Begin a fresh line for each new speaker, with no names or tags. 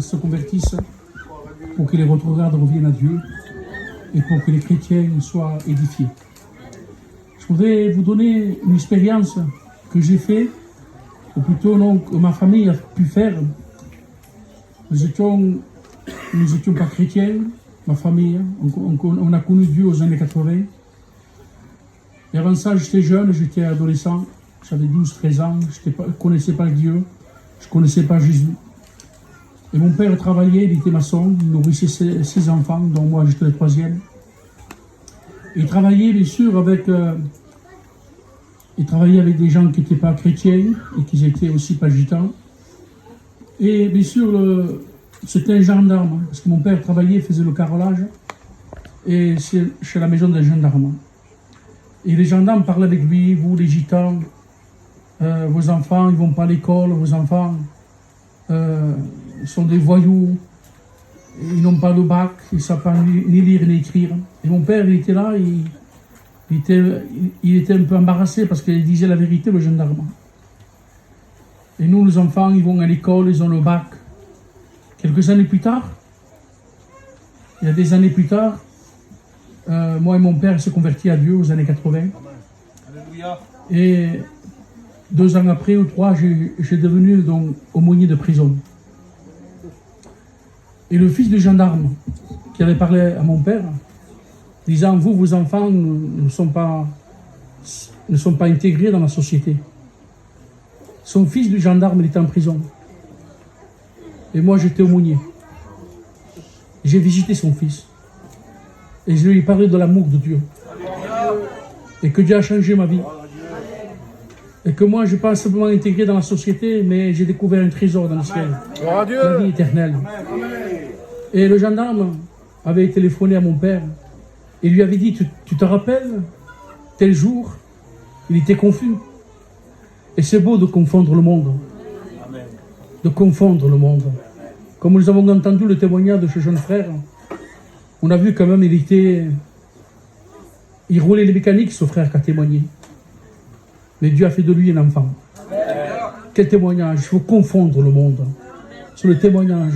se convertissent, pour que les retrogrades reviennent à Dieu et pour que les chrétiens soient édifiés. Je voudrais vous donner une expérience que j'ai faite, ou plutôt non, que ma famille a pu faire. Nous étions pas chrétiens, ma famille, on a connu Dieu aux années 80. Et avant ça, j'étais jeune, j'étais adolescent, j'avais 12-13 ans, je ne connaissais pas Dieu, je ne connaissais pas Jésus. Et mon père travaillait, il était maçon, il nourrissait ses enfants, dont moi j'étais le troisième. Il travaillait bien sûr avec des gens qui n'étaient pas chrétiens et qui étaient aussi pas gitans. Et bien sûr, c'était un gendarme, parce que mon père travaillait, faisait le carrelage, et c'est chez la maison d'un gendarme. Et les gendarmes parlaient avec lui, vous les gitans, vos enfants, ils ne vont pas à l'école, vos enfants sont des voyous, ils n'ont pas le bac, ils ne savent pas ni lire ni écrire. Et mon père, il était là, il était un peu embarrassé parce qu'il disait la vérité, le gendarme. Et nous, les enfants, ils vont à l'école, ils ont le bac. Quelques années plus tard, il y a des années plus tard, moi et mon père se convertis à Dieu aux années 80. Et 2 ans après ou 3, j'ai devenu donc aumônier de prison. Et le fils du gendarme qui avait parlé à mon père, disant, vous, vos enfants ne sont pas intégrés dans la société. Son fils du gendarme, il était en prison. Et moi, j'étais aumônier. J'ai visité son fils. Et je lui ai parlé de l'amour de Dieu. Et que Dieu a changé ma vie. Et que moi, je ne suis pas simplement intégré dans la société, mais j'ai découvert un trésor dans le ciel. La vie éternelle. Et le gendarme avait téléphoné à mon père. Et lui avait dit, tu te rappelles, tel jour, il était confus. Et c'est beau de confondre le monde. De confondre le monde. Comme nous avons entendu le témoignage de ce jeune frère, on a vu quand même, il roulait les mécaniques, ce frère qui a témoigné. Mais Dieu a fait de lui un enfant. Quel témoignage, il faut confondre le monde. Sur le témoignage.